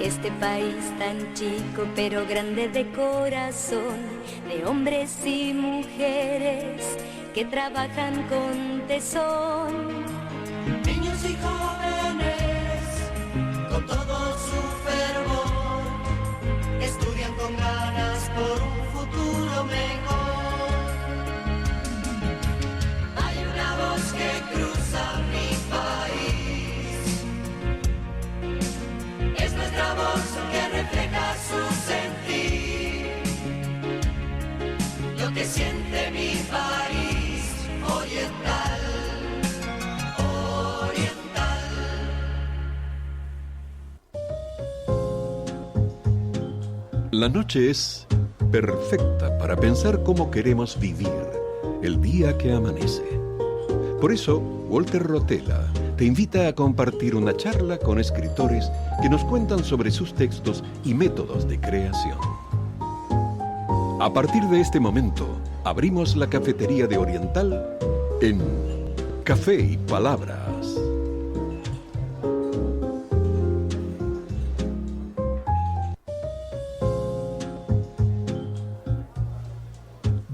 Este país tan chico pero grande de corazón, de hombres y mujeres que trabajan con tesón. Niños y jóvenes, con todo su fervor, estudian con ganas por un futuro mejor. Hay una voz que cruza mi país, es nuestra voz que refleja su sentir, lo que siente mi país oriental. La noche es perfecta para pensar cómo queremos vivir el día que amanece. Por eso, Walter Rotella te invita a compartir una charla con escritores que nos cuentan sobre sus textos y métodos de creación. A partir de este momento, abrimos la cafetería de Oriental en Café y Palabras.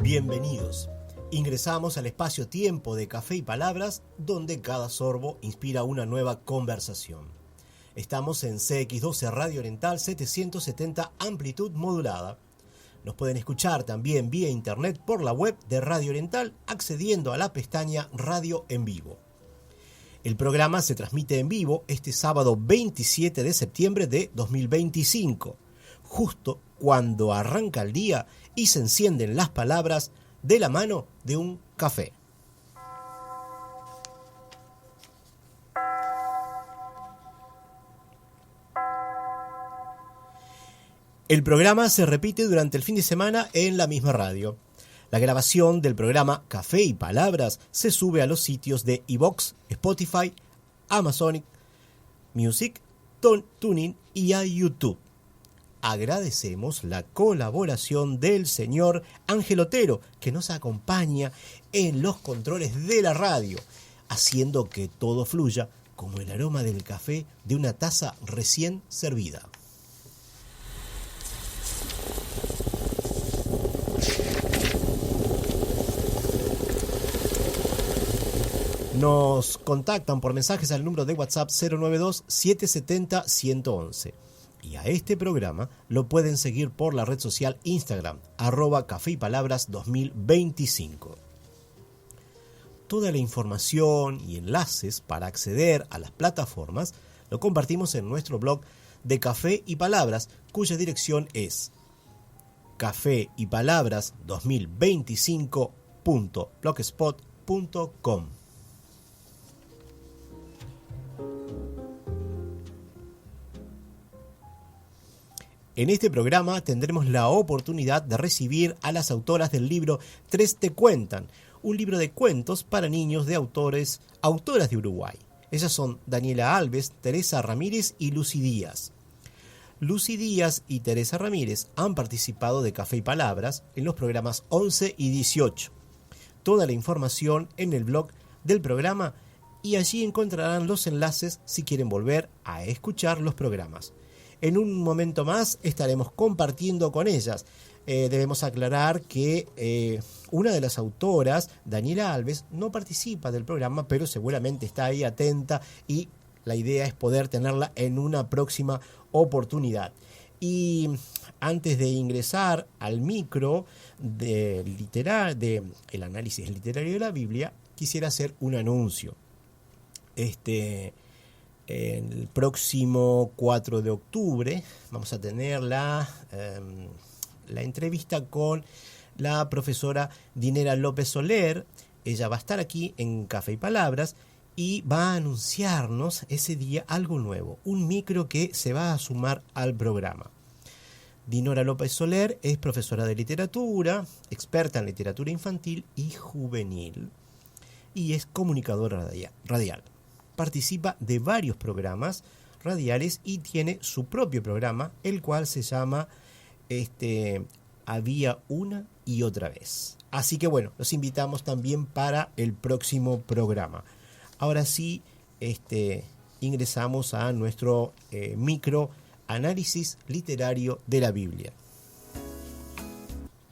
Bienvenidos. Ingresamos al espacio-tiempo de Café y Palabras, donde cada sorbo inspira una nueva conversación. Estamos en CX12 Radio Oriental 770 amplitud modulada. Nos pueden escuchar también vía internet por la web de Radio Oriental accediendo a la pestaña Radio en Vivo. El programa se transmite en vivo este sábado 27 de septiembre de 2025, justo cuando arranca el día y se encienden las palabras de la mano de un café. El programa se repite durante el fin de semana en la misma radio. La grabación del programa Café y Palabras se sube a los sitios de iVoox, Spotify, Amazon Music, TuneIn y a YouTube. Agradecemos la colaboración del señor Ángel Otero, que nos acompaña en los controles de la radio, haciendo que todo fluya como el aroma del café de una taza recién servida. Nos contactan por mensajes al número de WhatsApp 092-770-111. Y a este programa lo pueden seguir por la red social Instagram, @Café y Palabras 2025. Toda la información y enlaces para acceder a las plataformas lo compartimos en nuestro blog de Café y Palabras, cuya dirección es cafeypalabras2025.blogspot.com. En este programa tendremos la oportunidad de recibir a las autoras del libro Tres te cuentan, un libro de cuentos para niños de autoras de Uruguay. Ellas son Daniela Alves, Teresa Ramírez y Lucy Díaz. Lucy Díaz y Teresa Ramírez han participado de Café y Palabras en los programas 11 y 18. Toda la información en el blog del programa y allí encontrarán los enlaces si quieren volver a escuchar los programas. En un momento más estaremos compartiendo con ellas. Debemos aclarar que una de las autoras, Daniela Alves, no participa del programa, pero seguramente está ahí atenta y la idea es poder tenerla en una próxima oportunidad. Y antes de ingresar al micro del análisis literario de la Biblia, quisiera hacer un anuncio. El próximo 4 de octubre vamos a tener la entrevista con la profesora Dinera López Soler. Ella va a estar aquí en Café y Palabras y va a anunciarnos ese día algo nuevo, un micro que se va a sumar al programa. Dinora López Soler es profesora de literatura, experta en literatura infantil y juvenil y es comunicadora radial. Participa de varios programas radiales y tiene su propio programa, el cual se llama Había una y otra vez. Así que bueno, los invitamos también para el próximo programa. Ahora sí, ingresamos a nuestro micro análisis literario de la Biblia.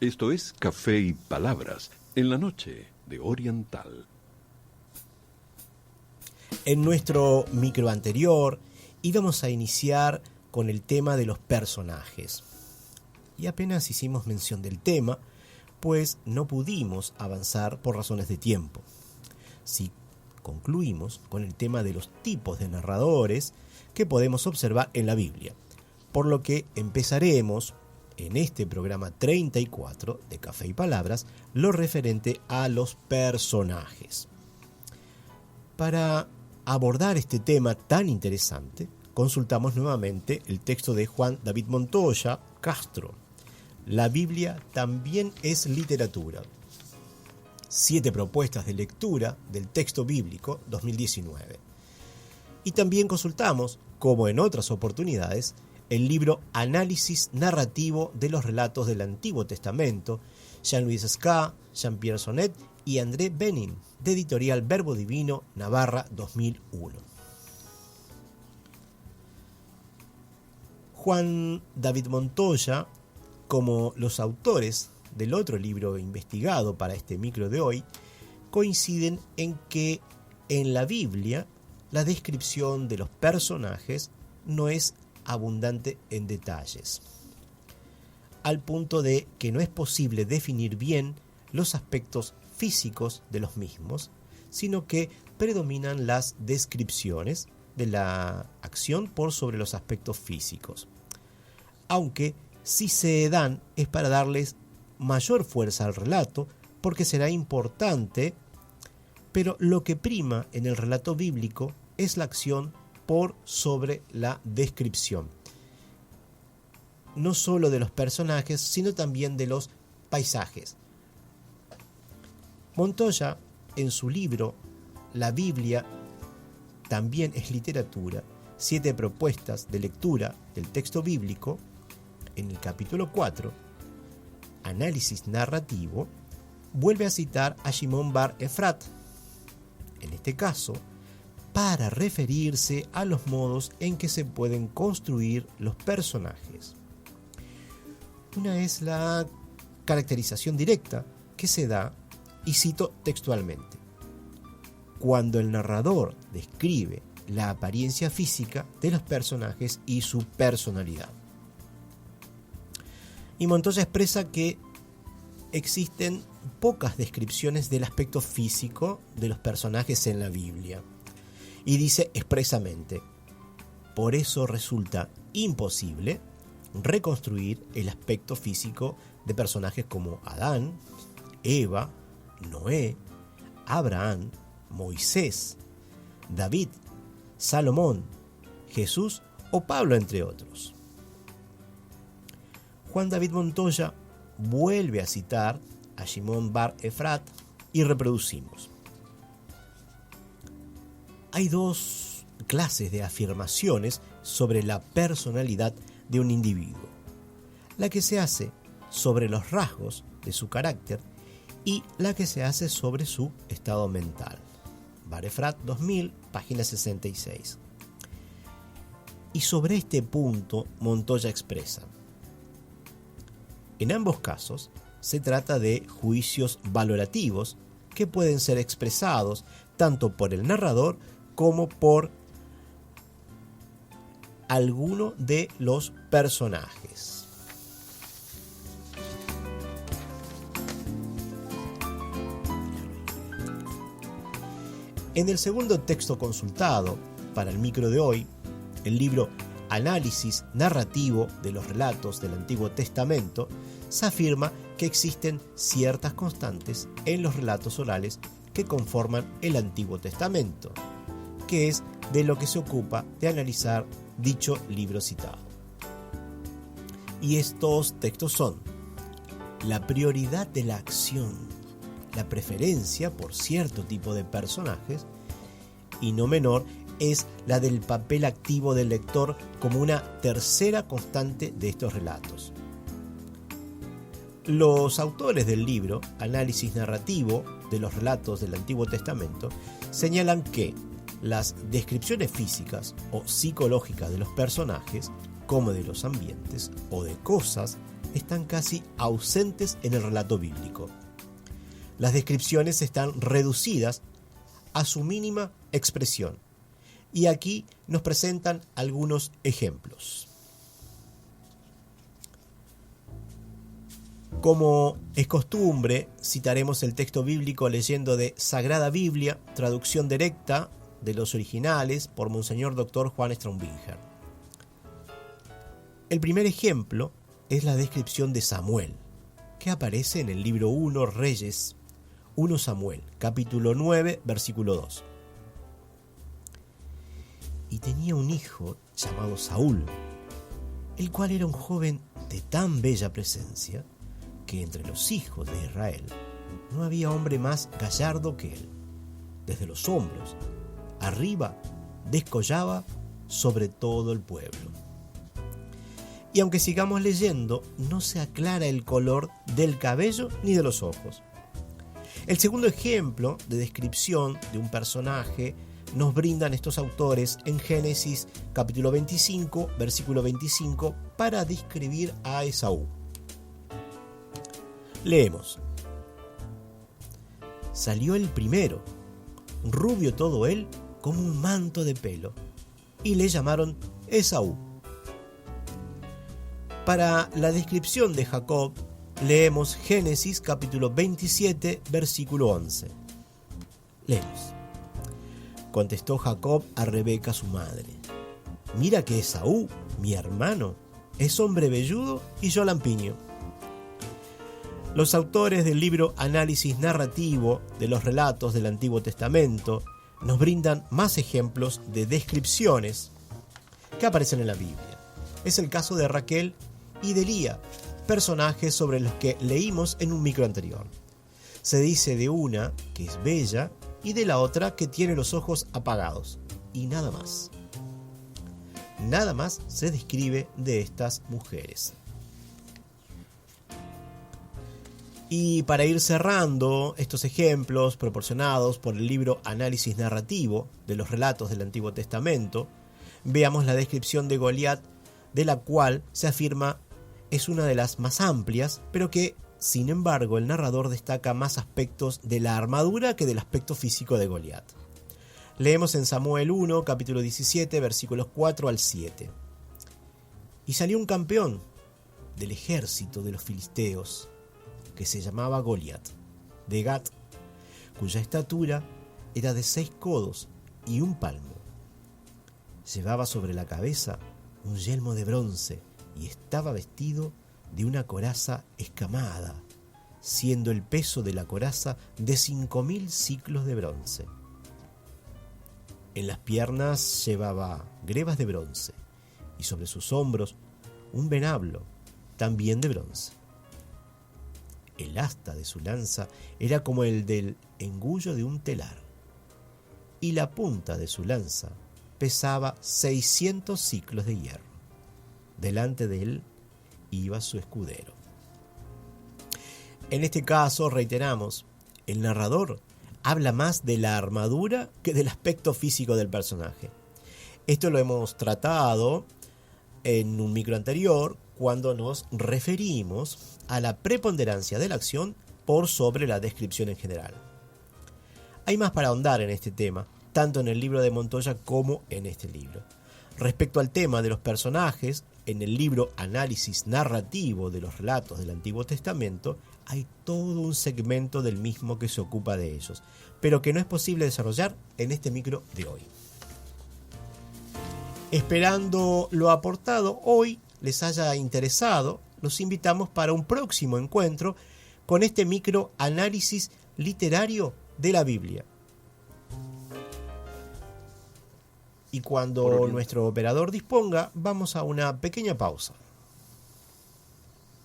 Esto es Café y Palabras, en la noche de Oriental. En nuestro micro anterior íbamos a iniciar con el tema de los personajes. Y apenas hicimos mención del tema, pues no pudimos avanzar por razones de tiempo. Sí, concluimos con el tema de los tipos de narradores que podemos observar en la Biblia, por lo que empezaremos en este programa 34 de Café y Palabras lo referente a los personajes. Para abordar este tema tan interesante, consultamos nuevamente el texto de Juan David Montoya Castro. La Biblia también es literatura. 7 propuestas de lectura del texto bíblico 2019. Y también consultamos, como en otras oportunidades, el libro Análisis narrativo de los relatos del Antiguo Testamento, Jean-Louis Ska, Jean-Pierre Sonnet y André Benin, de editorial Verbo Divino, Navarra, 2001. Juan David Montoya, como los autores del otro libro investigado para este micro de hoy, coinciden en que en la Biblia la descripción de los personajes no es abundante en detalles, al punto de que no es posible definir bien los aspectos físicos de los mismos, sino que predominan las descripciones de la acción por sobre los aspectos físicos. Aunque si se dan es para darles mayor fuerza al relato, porque será importante, pero lo que prima en el relato bíblico es la acción por sobre la descripción, no solo de los personajes, sino también de los paisajes. Montoya, en su libro La Biblia también es literatura, 7 propuestas de lectura del texto bíblico, en el capítulo 4, Análisis narrativo, vuelve a citar a Shimon Bar Efrat, en este caso, para referirse a los modos en que se pueden construir los personajes. Una es la caracterización directa que se da, y cito textualmente: cuando el narrador describe la apariencia física de los personajes y su personalidad. Y Montoya expresa que existen pocas descripciones del aspecto físico de los personajes en la Biblia. Y dice expresamente: por eso resulta imposible reconstruir el aspecto físico de personajes como Adán, Eva, Noé, Abraham, Moisés, David, Salomón, Jesús o Pablo, entre otros. Juan David Montoya vuelve a citar a Shimon Bar Efrat y reproducimos: hay 2 clases de afirmaciones sobre la personalidad de un individuo: la que se hace sobre los rasgos de su carácter y la que se hace sobre su estado mental. Bar Efrat 2000, página 66. Y sobre este punto Montoya expresa: en ambos casos se trata de juicios valorativos que pueden ser expresados tanto por el narrador como por alguno de los personajes. En el segundo texto consultado para el micro de hoy, el libro Análisis narrativo de los relatos del Antiguo Testamento, se afirma que existen ciertas constantes en los relatos orales que conforman el Antiguo Testamento, que es de lo que se ocupa de analizar dicho libro citado. Y estos textos son: la prioridad de la acción, la preferencia por cierto tipo de personajes, y no menor es la del papel activo del lector como una tercera constante de estos relatos. Los autores del libro Análisis narrativo de los relatos del Antiguo Testamento señalan que las descripciones físicas o psicológicas de los personajes como de los ambientes o de cosas están casi ausentes en el relato bíblico. Las descripciones están reducidas a su mínima expresión. Y aquí nos presentan algunos ejemplos. Como es costumbre, citaremos el texto bíblico leyendo de Sagrada Biblia, traducción directa de los originales por Monseñor Dr. Juan Strombinger. El primer ejemplo es la descripción de Samuel, que aparece en el libro 1 Reyes, 1 Samuel, capítulo 9, versículo 2. Y tenía un hijo llamado Saúl, el cual era un joven de tan bella presencia que entre los hijos de Israel no había hombre más gallardo que él. Desde los hombros arriba descollaba sobre todo el pueblo. Y aunque sigamos leyendo, no se aclara el color del cabello ni de los ojos. El segundo ejemplo de descripción de un personaje nos brindan estos autores en Génesis capítulo 25, versículo 25, para describir a Esaú. Leemos: Salió el primero, rubio todo él, como un manto de pelo, y le llamaron Esaú. Para la descripción de Jacob, leemos Génesis capítulo 27, versículo 11. Leemos: Contestó Jacob a Rebeca su madre: Mira que Esaú, mi hermano, es hombre velludo y yo lampiño. Los autores del libro Análisis Narrativo de los Relatos del Antiguo Testamento nos brindan más ejemplos de descripciones que aparecen en la Biblia. Es el caso de Raquel y de Lía, personajes sobre los que leímos en un micro anterior. Se dice de una que es bella y de la otra que tiene los ojos apagados, y nada más. Nada más se describe de estas mujeres. Y para ir cerrando estos ejemplos proporcionados por el libro Análisis Narrativo de los Relatos del Antiguo Testamento, veamos la descripción de Goliat, de la cual se afirma es una de las más amplias, pero que, sin embargo, el narrador destaca más aspectos de la armadura que del aspecto físico de Goliat. Leemos en Samuel 1, capítulo 17, versículos 4 al 7. Y salió un campeón del ejército de los filisteos, que se llamaba Goliat, de Gat, cuya estatura era de 6 codos y 1 palmo. Llevaba sobre la cabeza un yelmo de bronce y estaba vestido de una coraza escamada, siendo el peso de la coraza de 5.000 siclos de bronce. En las piernas llevaba grebas de bronce y sobre sus hombros un venablo, también de bronce. El asta de su lanza era como el del engullo de un telar, y la punta de su lanza pesaba 600 siclos de hierro. Delante de él iba su escudero. En este caso, reiteramos, el narrador habla más de la armadura que del aspecto físico del personaje. Esto lo hemos tratado en un micro anterior, cuando nos referimos a la preponderancia de la acción por sobre la descripción en general. Hay más para ahondar en este tema, tanto en el libro de Montoya como en este libro. Respecto al tema de los personajes, en el libro Análisis Narrativo de los Relatos del Antiguo Testamento, hay todo un segmento del mismo que se ocupa de ellos, pero que no es posible desarrollar en este micro de hoy. Esperando lo aportado hoy les haya interesado, los invitamos para un próximo encuentro con este micro análisis literario de la Biblia. Y cuando nuestro operador disponga, vamos a una pequeña pausa.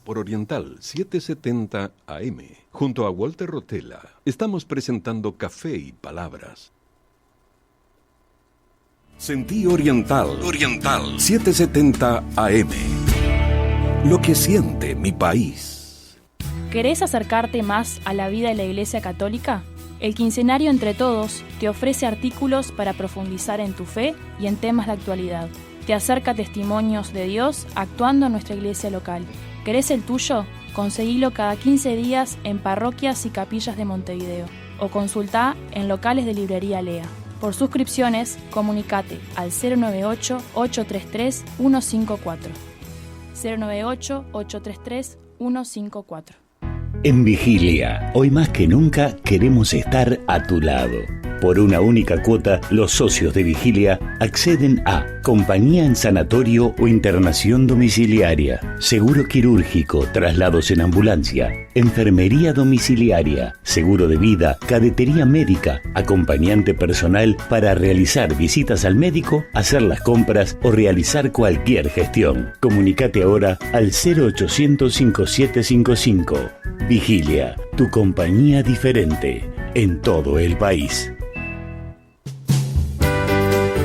Por Oriental 770 AM, junto a Walter Rotella, estamos presentando Café y Palabras. Sentí Oriental 770 AM. Lo que siente mi país. ¿Querés acercarte más a la vida de la Iglesia Católica? El Quincenario Entre Todos te ofrece artículos para profundizar en tu fe y en temas de actualidad. te acerca testimonios de Dios actuando en nuestra iglesia local. ¿Querés el tuyo? Conseguilo cada 15 días en parroquias y capillas de Montevideo o consultá en locales de librería Lea. Por suscripciones, comunicate al 098-833-154. 098-833-154. En Vigilia, hoy más que nunca queremos estar a tu lado. Por una única cuota, los socios de Vigilia acceden a compañía en sanatorio o internación domiciliaria, seguro quirúrgico, traslados en ambulancia, enfermería domiciliaria, seguro de vida, cadetería médica, acompañante personal para realizar visitas al médico, hacer las compras o realizar cualquier gestión. Comunicate ahora al 0800 5755. Vigilia, tu compañía diferente en todo el país.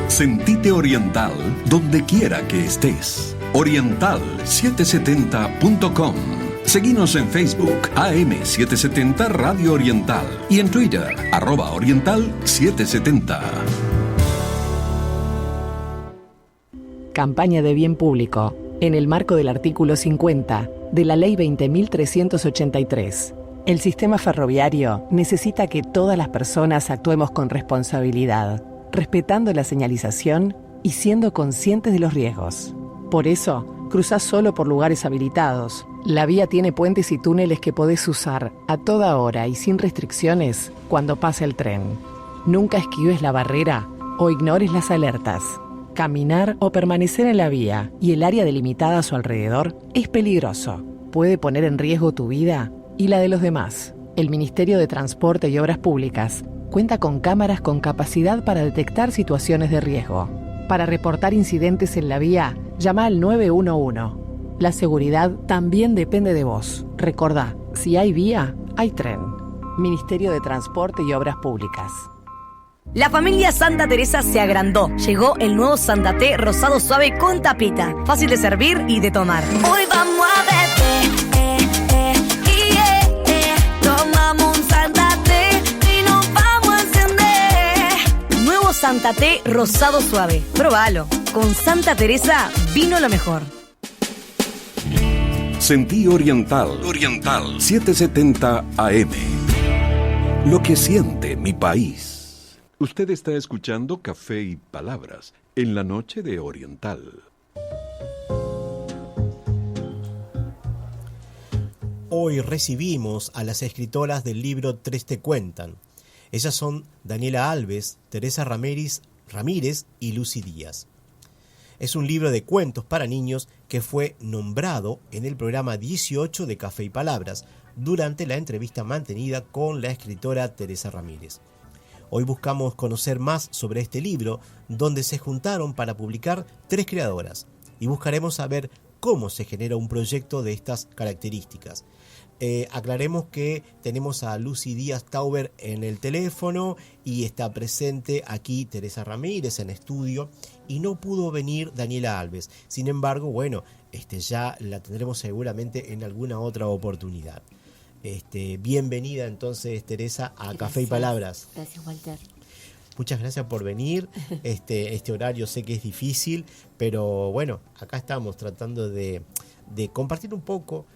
Sentite oriental donde quiera que estés. Oriental770.com. Seguinos en Facebook AM770 Radio Oriental y en Twitter @Oriental770. Campaña de bien público en el marco del artículo 50 de la Ley 20.383. El sistema ferroviario necesita que todas las personas actuemos con responsabilidad, respetando la señalización y siendo conscientes de los riesgos. Por eso, cruzá solo por lugares habilitados. La vía tiene puentes y túneles que podés usar a toda hora y sin restricciones cuando pase el tren. Nunca esquives la barrera o ignores las alertas. Caminar o permanecer en la vía y el área delimitada a su alrededor es peligroso. Puede poner en riesgo tu vida y la de los demás. El Ministerio de Transporte y Obras Públicas cuenta con cámaras con capacidad para detectar situaciones de riesgo. Para reportar incidentes en la vía, llama al 911. La seguridad también depende de vos. Recordá, si hay vía, hay tren. Ministerio de Transporte y Obras Públicas. La familia Santa Teresa se agrandó. Llegó el nuevo Santa Té rosado suave con tapita. Fácil de servir y de tomar. Hoy vamos a beber. Tomamos un Santa Té y nos vamos a encender. Nuevo Santa Té rosado suave. Probalo. Con Santa Teresa vino lo mejor. Sentí Oriental 770 AM. Lo que siente mi país. Usted está escuchando Café y Palabras en la noche de Oriental. Hoy recibimos a las escritoras del libro Tres te cuentan. Ellas son Daniela Alves, Teresa Ramírez y Lucy Díaz. Es un libro de cuentos para niños que fue nombrado en el programa 18 de Café y Palabras durante la entrevista mantenida con la escritora Teresa Ramírez. Hoy buscamos conocer más sobre este libro, donde se juntaron para publicar tres creadoras, y buscaremos saber cómo se genera un proyecto de estas características. Aclaremos que tenemos a Lucy Díaz Tauber en el teléfono y está presente aquí Teresa Ramírez en estudio y no pudo venir Daniela Alves. Sin embargo, bueno, ya la tendremos seguramente en alguna otra oportunidad. Bienvenida entonces, Teresa, a Café y Palabras. Gracias, Walter. Muchas gracias por venir. Este horario sé que es difícil, pero bueno, acá estamos tratando de compartir un poco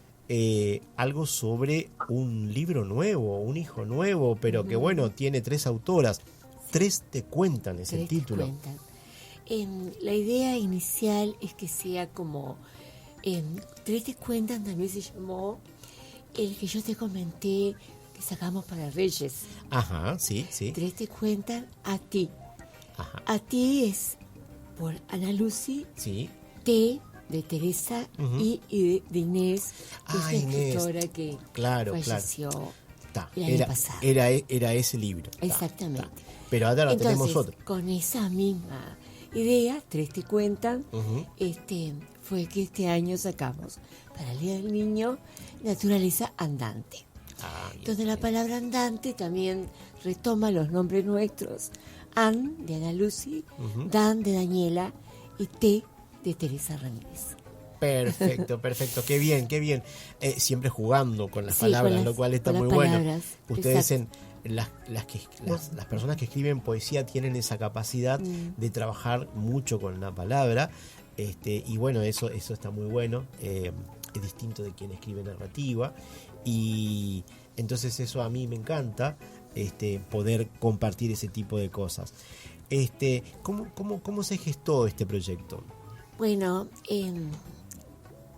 algo sobre un libro nuevo, un hijo nuevo, pero que bueno, tiene tres autoras. Sí. Tres te cuentan es el título. La idea inicial es que sea como Tres te cuentan, también se llamó el que yo te comenté que sacamos para Reyes. Ajá, sí, sí. Tres te cuentan a ti. Ajá. A ti es por Ana Lucy. Sí. T de Teresa y de Inés, que es la escritora que falleció el año pasado. Era ese libro. Exactamente. Pero ahora tenemos otro. Con esa misma idea, Tres te cuentan, fue que este año sacamos para el Día del Niño Naturaleza Andante. Entonces la palabra andante también retoma los nombres nuestros. An de Ana Lucy, Dan de Daniela y T de Teresa Ramírez. Perfecto, qué bien. Siempre jugando con las palabras, lo cual está muy bueno. Ustedes las personas que escriben poesía tienen esa capacidad de trabajar mucho con la palabra, y bueno, eso está muy bueno, es distinto de quien escribe narrativa, y entonces eso a mí me encanta, poder compartir ese tipo de cosas. ¿Cómo se gestó este proyecto? Bueno,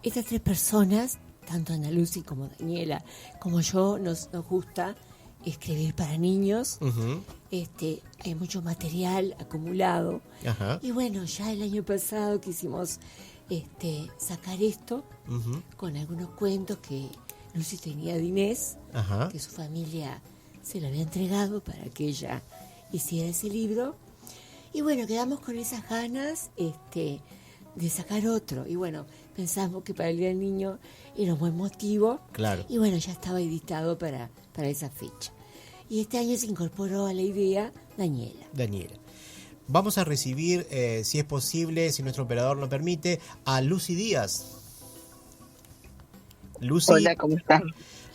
estas 3 personas, tanto Ana Lucy como Daniela, como yo, nos gusta escribir para niños. Uh-huh. Hay mucho material acumulado. Ajá. Y bueno, ya el año pasado quisimos sacar esto Uh-huh. con algunos cuentos que Lucy tenía de Inés, Ajá. que su familia se lo había entregado para que ella hiciera ese libro. Y bueno, quedamos con esas ganas de sacar otro. Y bueno, pensamos que para el Día del Niño era un buen motivo. Claro. Y bueno, ya estaba editado para esa fecha. Y este año se incorporó a la idea Daniela. Vamos a recibir, si es posible, si nuestro operador lo permite, a Lucy Díaz. Lucy. Hola, ¿cómo estás?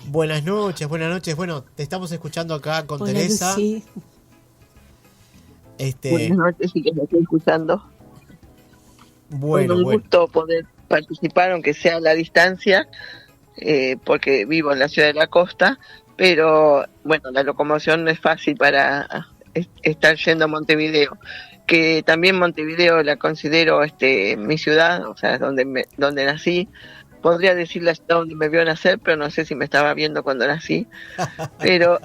Buenas noches. Bueno, te estamos escuchando acá con Hola, Teresa. Lucy. Buenas noches, sí que me estoy escuchando. Bueno, un gusto poder participar, aunque sea a la distancia, porque vivo en la ciudad de la costa, pero bueno, la locomoción no es fácil para estar yendo a Montevideo, que también Montevideo la considero mi ciudad, o sea, donde nací. Podría decir la ciudad donde me vio nacer, pero no sé si me estaba viendo cuando nací. Pero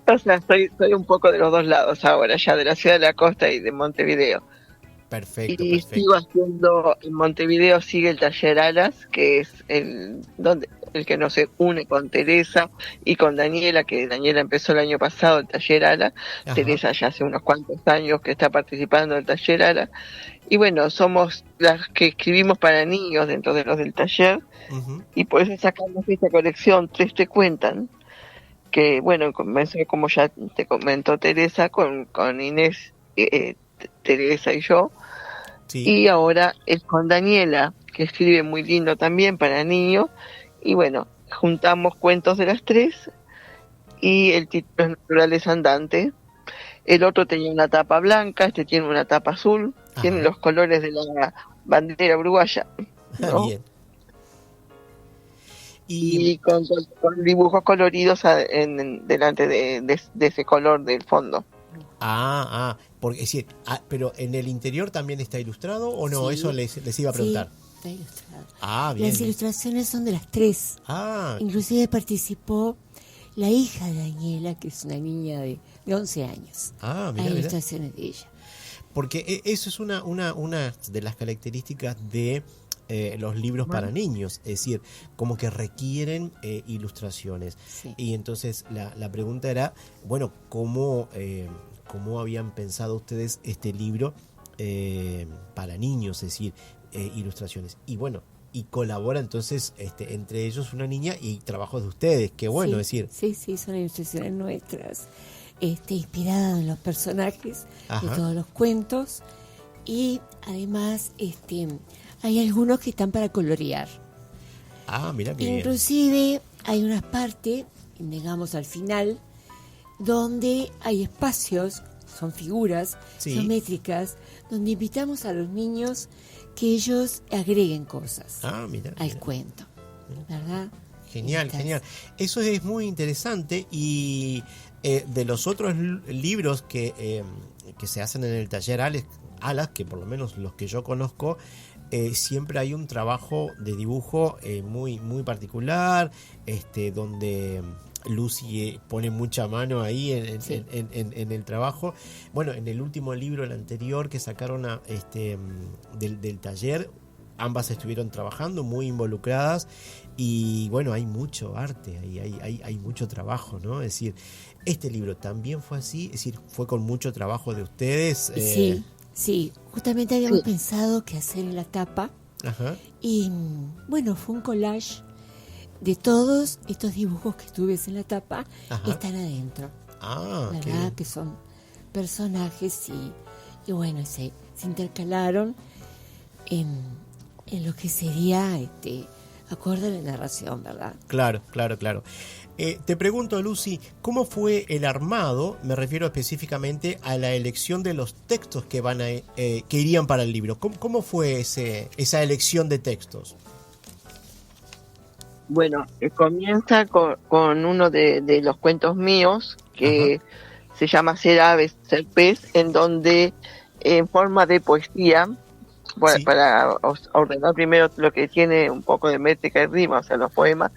o sea, soy un poco de los dos lados ahora, ya de la ciudad de la costa y de Montevideo. Perfecto. Sigo haciendo, en Montevideo sigue el taller Alas, que es el que nos une con Teresa y con Daniela, que Daniela empezó el año pasado el taller Alas. Ajá. Teresa ya hace unos cuantos años que está participando del taller Alas. Y bueno, somos las que escribimos para niños dentro de los del taller. Uh-huh. Y por eso sacamos esta colección 3 te cuentan, que bueno, comencé, como ya te comentó Teresa, con Inés, Teresa y yo. Sí. Y ahora es con Daniela, que escribe muy lindo también para niños. Y bueno, juntamos cuentos de las 3 y el título es Naturaleza Andante. El otro tenía una tapa blanca, este tiene una tapa azul. Ajá. Tiene los colores de la bandera uruguaya, ¿no? Bien. Y con dibujos coloridos delante de ese color del fondo. Porque es decir, pero en el interior también está ilustrado o no, Sí. Eso les iba a preguntar. Sí, está ilustrado. Bien. Las ilustraciones son de las 3. Inclusive participó la hija de Daniela, que es una niña de 11 años. Mirá. Hay ilustraciones de ella. Porque eso es una de las características de los libros para niños, es decir, como que requieren ilustraciones. Sí. Y entonces la pregunta era, bueno, ¿cómo habían pensado ustedes este libro para niños, es decir, ilustraciones? Y bueno, y colabora entonces entre ellos una niña y trabajos de ustedes, qué bueno, Sí, es decir. Sí, son ilustraciones nuestras, inspiradas en los personajes Ajá. de todos los cuentos. Y además hay algunos que están para colorear. Mira bien. Inclusive hay unas partes, digamos al final, donde hay espacios, son figuras Sí. geométricas, donde invitamos a los niños que ellos agreguen cosas Mira. al cuento, ¿verdad? Genial. Eso es muy interesante y de los otros libros que se hacen en el taller Alas, que por lo menos los que yo conozco, siempre hay un trabajo de dibujo muy, muy particular, donde Lucy pone mucha mano ahí en el trabajo. Bueno, en el último libro, el anterior que sacaron del taller, ambas estuvieron trabajando, muy involucradas, y bueno, hay mucho arte, hay mucho trabajo, ¿no? Es decir, este libro también fue así, es decir, fue con mucho trabajo de ustedes. Sí, justamente habíamos pensado qué hacer en la tapa. Ajá. Y bueno, fue un collage de todos estos dibujos que tuves en la tapa. Ajá. Están adentro. ¿Verdad? Que son personajes y bueno, se intercalaron en lo que sería acorde a la narración, ¿verdad? Claro. Te pregunto, Lucy, ¿cómo fue el armado? Me refiero específicamente a la elección de los textos que que irían para el libro. ¿Cómo fue esa elección de textos? Bueno, comienza con uno de los cuentos míos que se llama Ser ave, ser pez, en donde en forma de poesía, bueno, para ordenar primero lo que tiene un poco de métrica y rima, o sea, los poemas,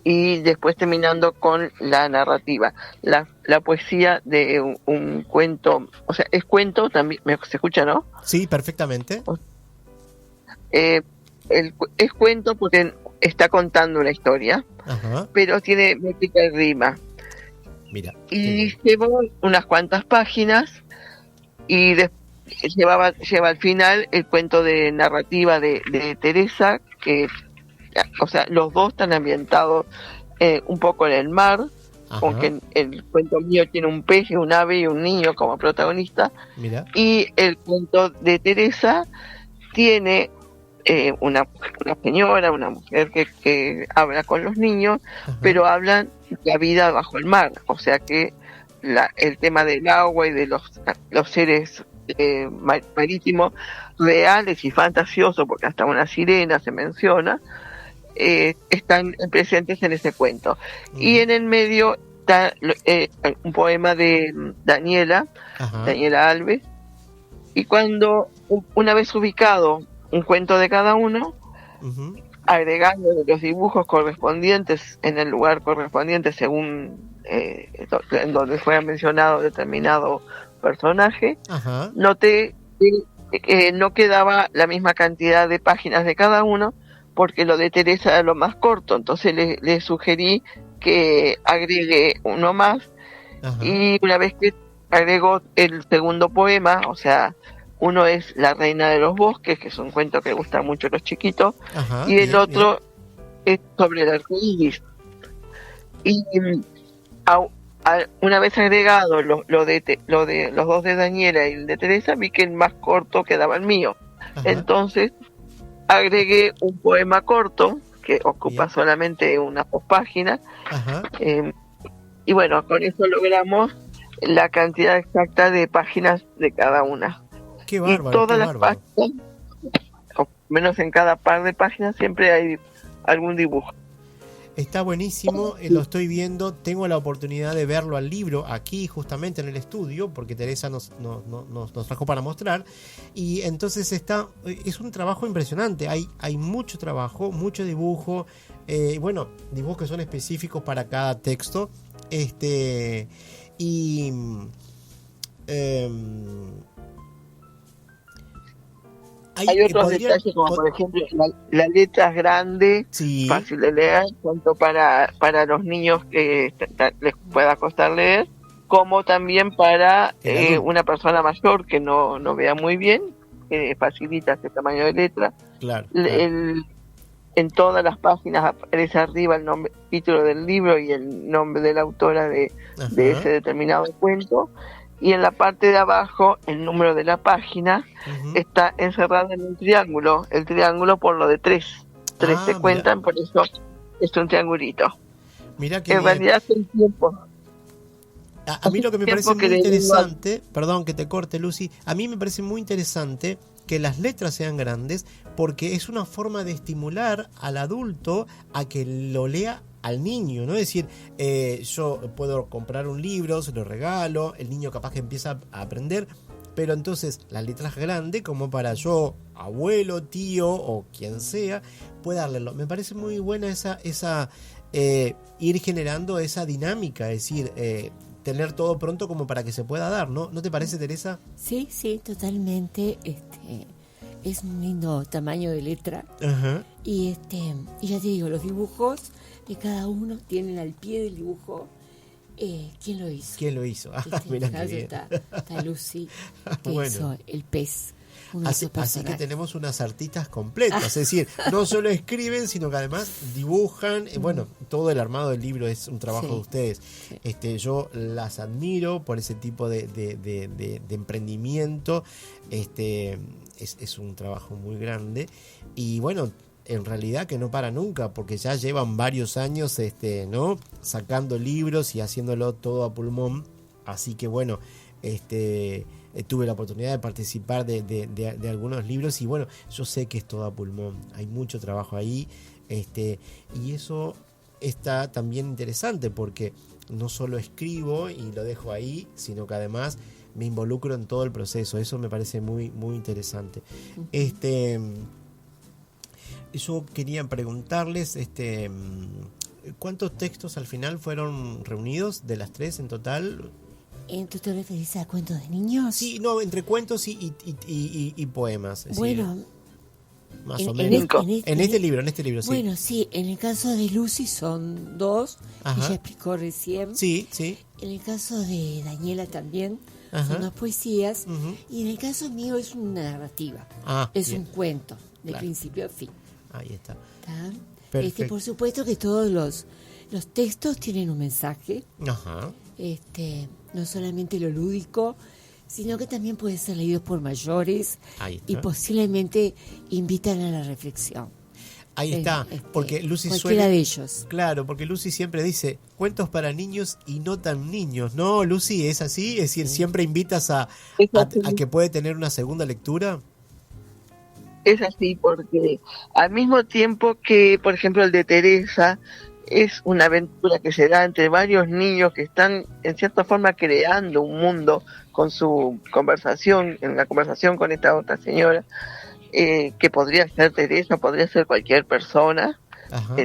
y después terminando con la narrativa. La poesía de un cuento, o sea, es cuento también, ¿se escucha, no? Sí, perfectamente. Es cuento porque está contando una historia, pero tiene métrica y rima. Mira. Y llevó unas cuantas páginas y lleva al final el cuento de narrativa de Teresa, que, o sea, los dos están ambientados un poco en el mar, aunque el cuento mío tiene un pez, un ave y un niño como protagonista. Mira. Y el cuento de Teresa tiene una señora, una mujer que habla con los niños, pero hablan de la vida bajo el mar, o sea que el tema del agua y de los seres marítimos reales y fantasiosos, porque hasta una sirena se menciona, están presentes en ese cuento. Y en el medio está un poema de Daniela Alves, y cuando una vez ubicado un cuento de cada uno, agregando los dibujos correspondientes en el lugar correspondiente según en donde fuera mencionado determinado personaje, noté que no quedaba la misma cantidad de páginas de cada uno, porque lo de Teresa era lo más corto, entonces le sugerí que agregue uno más, y una vez que agregó el segundo poema, o sea, uno es La Reina de los Bosques, que es un cuento que gusta mucho a los chiquitos, y el otro es sobre el arco iris. Y una vez agregado lo de los dos de Daniela y el de Teresa, vi que el más corto quedaba el mío. Entonces agregué un poema corto que ocupa solamente unas 2 páginas, y bueno, con eso logramos la cantidad exacta de páginas de cada una. Qué bárbaro, y todas las páginas, o menos en cada par de páginas, siempre hay algún dibujo. Está buenísimo, lo estoy viendo, tengo la oportunidad de verlo al libro aquí justamente en el estudio, porque Teresa nos trajo para mostrar, y entonces es un trabajo impresionante, hay mucho trabajo, mucho dibujo, bueno, dibujos que son específicos para cada texto, y hay otros detalles, como por ejemplo la letra es grande, fácil de leer, tanto para los niños que les pueda costar leer, como también para una persona mayor que no vea muy bien, facilita ese tamaño de letra. Claro. En todas las páginas aparece arriba el título del libro y el nombre de la autora de ese determinado cuento. Y en la parte de abajo, el número de la página está encerrado en un triángulo. El triángulo por lo de 3. 3 se cuentan, por eso es un triangulito. Mira que en realidad es el tiempo. A mí lo que me parece muy interesante, perdón que te corte, Lucy, a mí me parece muy interesante que las letras sean grandes, porque es una forma de estimular al adulto a que lo lea al niño, ¿no? Es decir, yo puedo comprar un libro, se lo regalo, el niño capaz que empieza a aprender, pero entonces las letras grandes, como para yo, abuelo, tío o quien sea, pueda leerlo. Me parece muy buena esa ir generando esa dinámica, es decir, tener todo pronto como para que se pueda dar, ¿no? ¿No te parece, Teresa? Sí, totalmente. Es un lindo tamaño de letra. Y ya te digo, los dibujos de cada uno tienen al pie del dibujo quién lo hizo. ¿Quién lo hizo? Mirá qué bien. Está Lucy, que hizo el pez. Así que tenemos unas artistas completas, es decir, no solo escriben, sino que además dibujan. Bueno, todo el armado del libro es un trabajo de ustedes. Yo las admiro por ese tipo de emprendimiento. Es un trabajo muy grande. Y bueno, en realidad que no para nunca, porque ya llevan varios años ¿no? Sacando libros y haciéndolo todo a pulmón. Así que bueno, tuve la oportunidad de participar de algunos libros y bueno, yo sé que es todo a pulmón, hay mucho trabajo ahí, y eso está también interesante porque no solo escribo y lo dejo ahí, sino que además me involucro en todo el proceso. Eso me parece muy, muy interesante. Yo quería preguntarles, ¿cuántos textos al final fueron reunidos de las 3 en total? ¿Tú te referís a cuentos de niños? Sí, no, entre cuentos y poemas. Bueno, más o menos. En este libro, sí. Bueno, sí, en el caso de Lucy son 2, Ajá. ella explicó recién. Sí, sí. En el caso de Daniela también, Ajá. son 2 poesías. Uh-huh. Y en el caso mío es una narrativa. Es bien. un cuento, de Claro. principio a fin. Ahí está. ¿Tá? Perfecto. Por supuesto que todos los textos tienen un mensaje. Ajá. No solamente lo lúdico, sino que también pueden ser leídos por mayores y posiblemente invitan a la reflexión. Ahí está, porque Lucy cualquiera de ellos. Claro, porque Lucy siempre dice cuentos para niños y no tan niños, ¿no, Lucy? ¿Es así? Es decir, siempre invitas a que puede tener una segunda lectura. Es así, porque al mismo tiempo que, por ejemplo, el de Teresa es una aventura que se da entre varios niños que están, en cierta forma, creando un mundo con su conversación, en la conversación con esta otra señora, que podría ser Teresa, podría ser cualquier persona,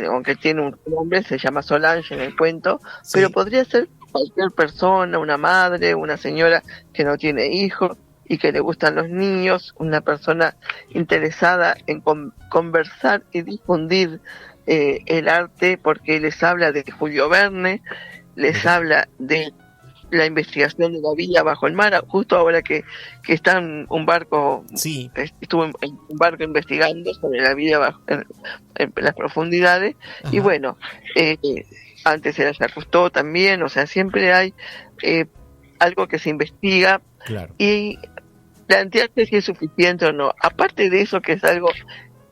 aunque tiene un nombre, se llama Solange en el cuento, sí. Pero podría ser cualquier persona, una madre, una señora que no tiene hijos y que le gustan los niños, una persona interesada en conversar y difundir el arte, porque les habla de Julio Verne, les habla de la investigación de la vida bajo el mar, justo ahora que está en un barco, sí. Estuvo en un barco investigando sobre la vida bajo, en las profundidades. Ajá. Y bueno, antes era Jacques Cousteau también, o sea, siempre hay algo que se investiga, claro. Y plantearse si es suficiente o no. Aparte de eso, que es algo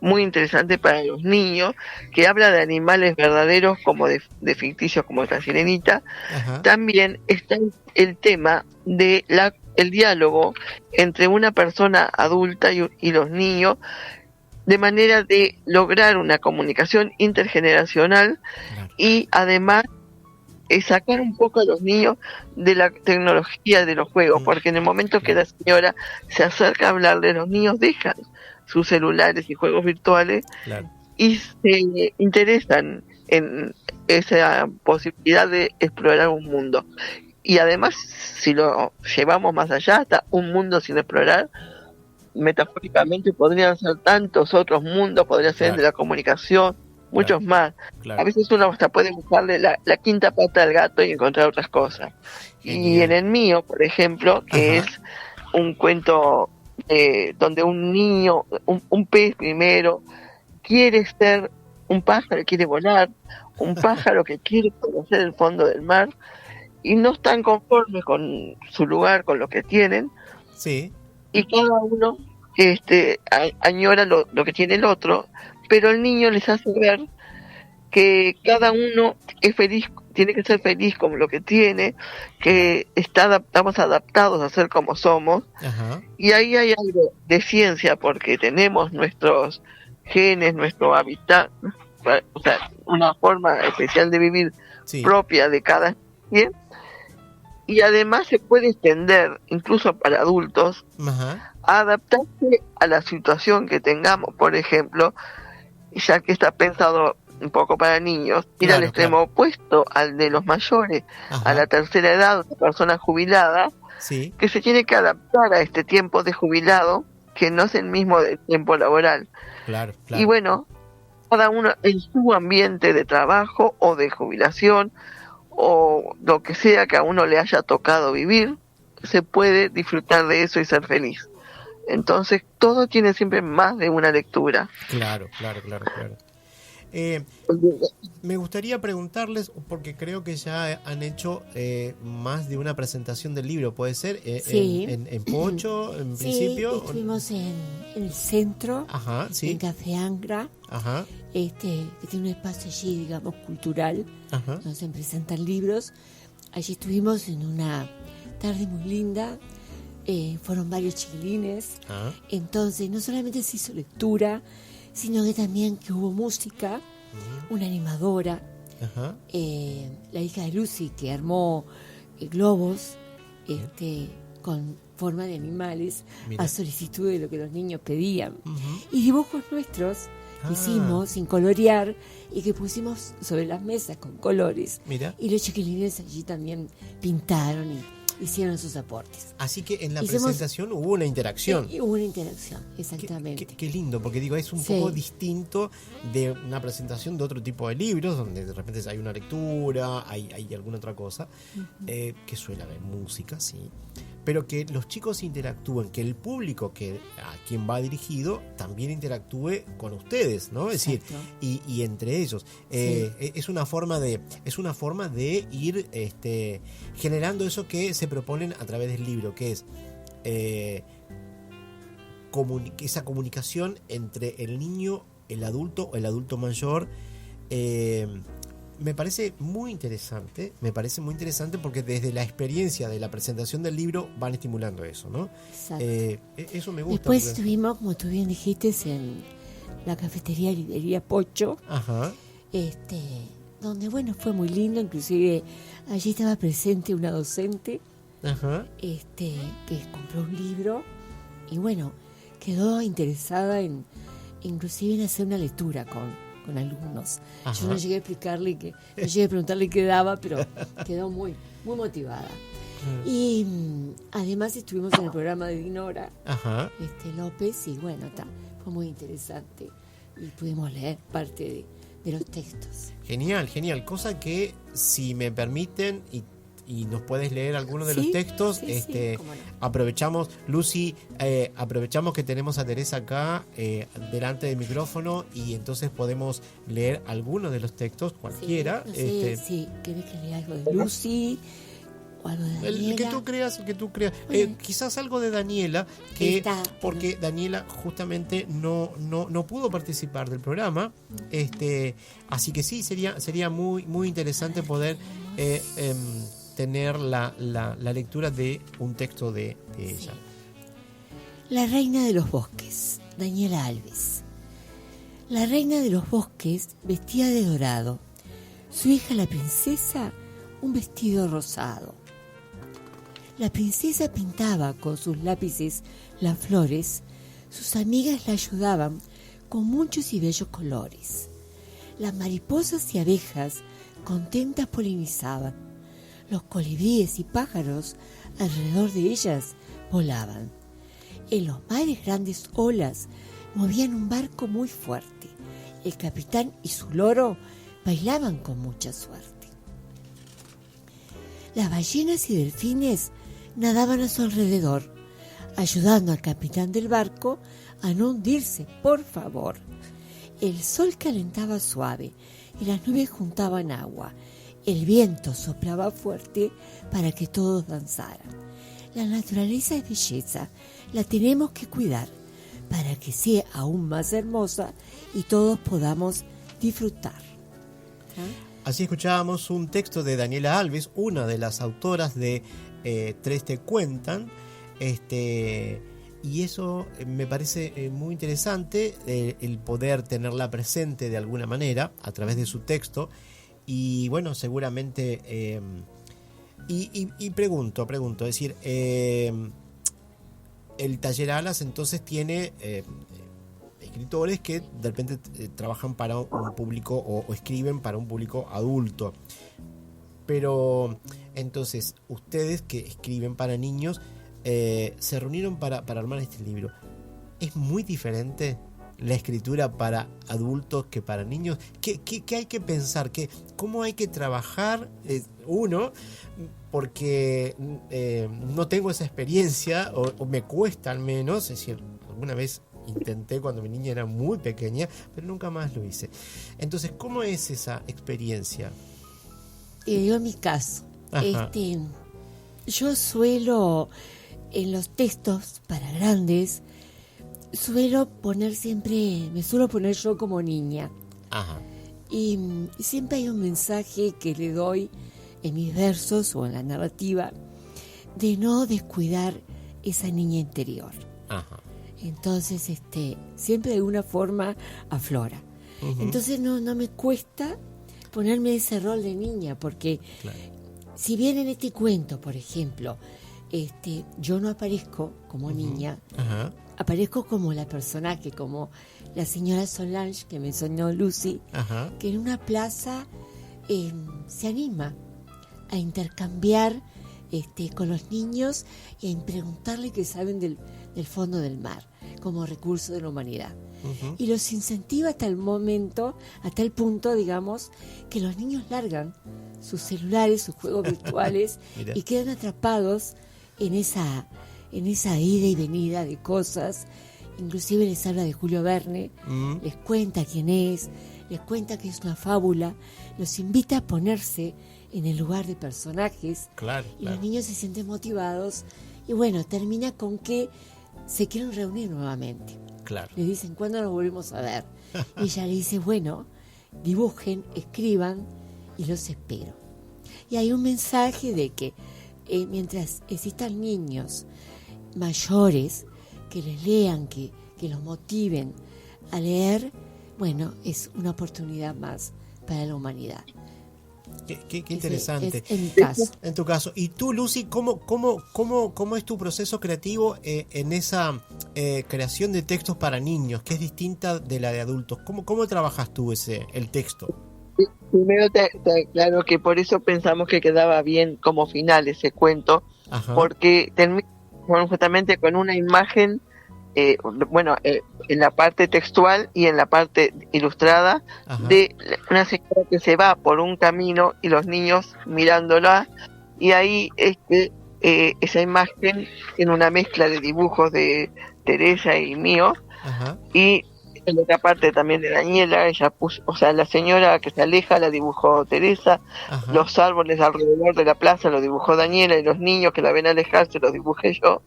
muy interesante para los niños, que habla de animales verdaderos como de ficticios, como esta sirenita. Ajá. También está el tema de el diálogo entre una persona adulta y los niños, de manera de lograr una comunicación intergeneracional, claro. Y además sacar un poco a los niños de la tecnología de los juegos, porque en el momento que la señora se acerca a hablarle, los niños dejan sus celulares y juegos virtuales, claro. Y se interesan en esa posibilidad de explorar un mundo. Y además, si lo llevamos más allá, hasta un mundo sin explorar, metafóricamente podrían ser tantos otros mundos, podría ser, claro. De la comunicación, muchos, claro. Más. Claro. A veces uno hasta puede buscarle la quinta pata al gato y encontrar otras cosas. Y en el mío, por ejemplo, que Ajá. Es un cuento donde un niño, un pez primero, quiere ser un pájaro, quiere volar, un pájaro que quiere conocer el fondo del mar, y no están conformes con su lugar, con lo que tienen, sí. Y cada uno añora lo que tiene el otro, pero el niño les hace ver que cada uno es feliz, tiene que ser feliz con lo que tiene, que estamos adaptados a ser como somos. Ajá. Y ahí hay algo de ciencia, porque tenemos nuestros genes, nuestro hábitat, o sea, una forma especial de vivir, sí. Propia de cada especie, y además se puede extender incluso para adultos. Ajá. A adaptarse a la situación que tengamos. Por ejemplo, ya que está pensado un poco para niños, ir al extremo opuesto al de los mayores. Ajá. A la tercera edad, una persona jubilada, sí. Que se tiene que adaptar a este tiempo de jubilado, que no es el mismo del tiempo laboral. Claro. Y bueno, cada uno en su ambiente de trabajo o de jubilación, o lo que sea que a uno le haya tocado vivir, se puede disfrutar de eso y ser feliz. Entonces todo tiene siempre más de una lectura. Claro. Me gustaría preguntarles, porque creo que ya han hecho más de una presentación del libro, ¿puede ser? Sí. En Pocho, en principio. Sí, estuvimos en el centro, Ajá, sí. en Café Angra, Ajá. que tiene un espacio allí, digamos, cultural, Ajá. donde se presentan libros. Allí estuvimos en una tarde muy linda, fueron varios chiquilines, entonces no solamente se hizo lectura, sino que también que hubo música, una animadora, la hija de Lucy, que armó globos con forma de animales. Mira. A solicitud de lo que los niños pedían. Y dibujos nuestros que hicimos sin colorear y que pusimos sobre las mesas con colores. Mira. Y los chiquilines allí también pintaron y hicieron sus aportes. Así que en la presentación hubo una interacción. Hubo una interacción, exactamente. Qué lindo, porque digo, es un poco distinto de una presentación de otro tipo de libros, donde de repente hay una lectura, hay alguna otra cosa, que suele haber música, sí. Pero que los chicos interactúen, que el público a quien va dirigido también interactúe con ustedes, ¿no? Es decir, y entre ellos. Es una forma de ir generando eso que se proponen a través del libro, que es esa comunicación entre el niño, el adulto mayor. Me parece muy interesante porque desde la experiencia de la presentación del libro van estimulando eso, ¿no? Exacto. Eso me gusta. Después estuvimos, como tú bien dijiste, en la cafetería Librería Pocho, donde, bueno, fue muy lindo. Inclusive allí estaba presente una docente que compró un libro y, bueno, quedó interesada inclusive en hacer una lectura con alumnos. Yo no llegué a explicarle no llegué a preguntarle qué daba, pero quedó muy, muy motivada. Y además estuvimos en el programa de Dinora López, y bueno, fue muy interesante y pudimos leer parte de los textos. Genial, cosa que, si me permiten y nos puedes leer algunos de los textos, cómo no. Aprovechamos, Lucy, aprovechamos que tenemos a Teresa acá delante del micrófono, y entonces podemos leer algunos de los textos, cualquiera. No sé, ¿querés que lea algo de Lucy o algo de Daniela? El que tú creas. Quizás algo de Daniela, porque Daniela justamente no pudo participar del programa, así que sí, sería muy, muy interesante poder tener la lectura de un texto de ella. La reina de los bosques, Daniela Alves. La reina de los bosques vestía de dorado, su hija la princesa un vestido rosado. La princesa pintaba con sus lápices las flores, sus amigas la ayudaban con muchos y bellos colores. Las mariposas y abejas contentas polinizaban. Los colibríes y pájaros alrededor de ellas volaban. En los mares grandes olas movían un barco muy fuerte. El capitán y su loro bailaban con mucha suerte. Las ballenas y delfines nadaban a su alrededor, ayudando al capitán del barco a no hundirse, por favor. El sol calentaba suave y las nubes juntaban agua. El viento soplaba fuerte para que todos danzaran. La naturaleza es belleza, la tenemos que cuidar para que sea aún más hermosa y todos podamos disfrutar. Así escuchábamos un texto de Daniela Alves, una de las autoras de Tres te cuentan, y eso me parece muy interesante, el poder tenerla presente de alguna manera a través de su texto. Y bueno, seguramente y pregunto, es decir, el Taller Alas entonces tiene escritores que de repente trabajan para un público o escriben para un público adulto, pero entonces ustedes que escriben para niños se reunieron para armar este libro. ¿Es muy diferente la escritura para adultos que para niños? ¿Qué hay que pensar? ¿Cómo hay que trabajar? Porque no tengo esa experiencia, o me cuesta al menos, es decir, alguna vez intenté cuando mi niña era muy pequeña, pero nunca más lo hice. Entonces, ¿cómo es esa experiencia? Te digo mi caso. Ajá. Yo suelo, en los textos para grandes, me suelo poner yo como niña. Ajá. Y siempre hay un mensaje que le doy en mis versos o en la narrativa de no descuidar esa niña interior. Ajá. Entonces, siempre de alguna forma aflora. Uh-huh. Entonces no me cuesta ponerme ese rol de niña, porque Claro. si bien en este cuento, por ejemplo, yo no aparezco como niña, Ajá. aparezco como la personaje, como la señora Solange que me enseñó Lucy, Ajá. que en una plaza se anima a intercambiar con los niños y a preguntarle qué saben del fondo del mar como recurso de la humanidad. Uh-huh. Y los incentiva hasta el punto, digamos, que los niños largan sus celulares, sus juegos virtuales Mira. y quedan atrapados en esa ida y venida de cosas. Inclusive les habla de Julio Verne, les cuenta quién es, les cuenta que es una fábula, los invita a ponerse en el lugar de personajes. Claro, y claro. los niños se sienten motivados y bueno, termina con que se quieren reunir nuevamente. Claro. Le dicen, ¿cuándo nos volvemos a ver? Y ella le dice, bueno, dibujen, escriban y los espero. Y hay un mensaje de que mientras existan niños mayores que les lean, que los motiven a leer, bueno, es una oportunidad más para la humanidad. Qué interesante. Es en mi caso. En tu caso. Y tú, Lucy, ¿cómo es tu proceso creativo en esa creación de textos para niños, que es distinta de la de adultos? ¿Cómo trabajas tú el texto? Primero te aclaro que por eso pensamos que quedaba bien como final ese cuento. Ajá. Porque termina justamente con una imagen, en la parte textual y en la parte ilustrada. Ajá. De una señora que se va por un camino y los niños mirándola, y ahí esa imagen tiene una mezcla de dibujos de Teresa y mío. Ajá. Y en otra parte también de Daniela, ella puso, la señora que se aleja la dibujó Teresa. Ajá. Los árboles alrededor de la plaza los dibujó Daniela, y los niños que la ven alejarse los dibujé yo.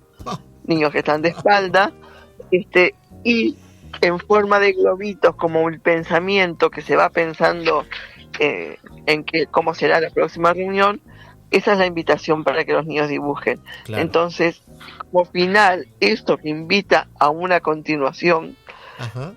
Niños que están de espalda, y en forma de globitos, como un pensamiento que se va pensando en cómo será la próxima reunión. Esa es la invitación para que los niños dibujen. Claro. Entonces, como final, esto que invita a una continuación. Ajá.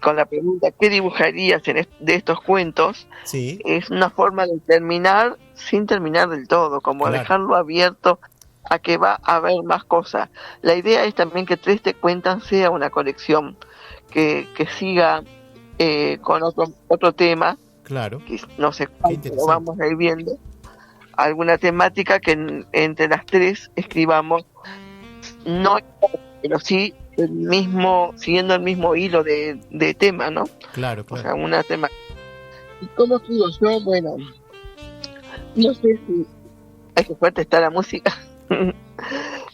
Con la pregunta, ¿qué dibujarías de estos cuentos? Sí. Es una forma de terminar sin terminar del todo, como claro, dejarlo abierto a que va a haber más cosas. La idea es también que Tres Te Cuentan sea una colección que siga con otro tema. Claro. Que no sé cuánto lo vamos a ir viendo. Alguna temática que entre las tres escribamos, no, pero sí siguiendo el mismo hilo de tema, ¿no? Claro, claro. O sea, una tema. ¿Y cómo escribo yo? Bueno, no sé si hay que fuerte está la música.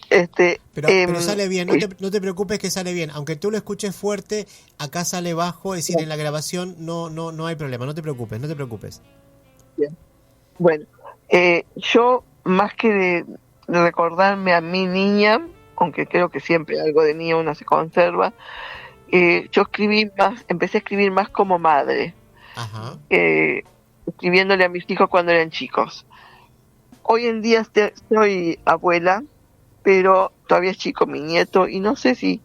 Pero sale bien, no te preocupes que sale bien. Aunque tú lo escuches fuerte, acá sale bajo, es decir, en la grabación no hay problema, no te preocupes. Bien. Bueno, yo más que de recordarme a mi niña, aunque creo que siempre algo de niña uno se conserva, yo empecé a escribir más como madre. Ajá. Escribiéndole a mis hijos cuando eran chicos. Hoy en día soy abuela, pero todavía es chico mi nieto, y no sé si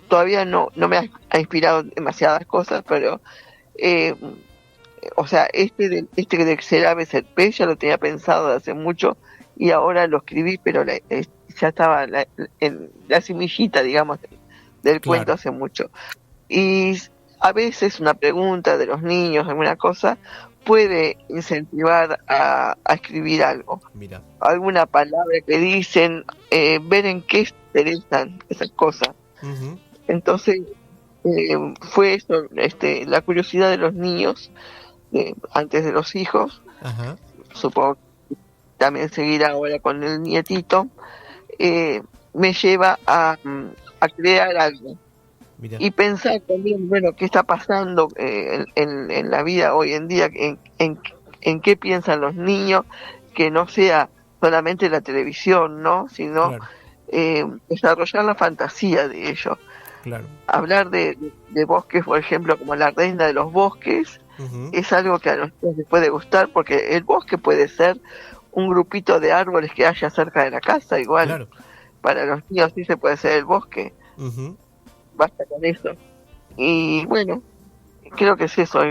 todavía no me ha inspirado demasiadas cosas, pero este de Ser ave, ser pez ya lo tenía pensado de hace mucho, y ahora lo escribí, pero ya estaba en la semillita, digamos, del claro, cuento hace mucho. Y a veces una pregunta de los niños, alguna cosa, puede incentivar a escribir algo. Mira. Alguna palabra que dicen, ver en qué se interesan esas cosas. Uh-huh. Entonces, fue eso, la curiosidad de los niños, antes de los hijos. Uh-huh. Supongo que también seguir ahora con el nietito, me lleva a a crear algo. Mirá. Y pensar también, bueno, qué está pasando en la vida hoy en día, en qué piensan los niños, que no sea solamente la televisión, ¿no? Sino desarrollar la fantasía de ellos. Claro. Hablar de bosques, por ejemplo, como la reina de los bosques, es algo que a nosotros les puede gustar, porque el bosque puede ser un grupito de árboles que haya cerca de la casa, igual. Claro. Para los niños sí se puede ser el bosque. Basta con eso. Y bueno, creo que es eso,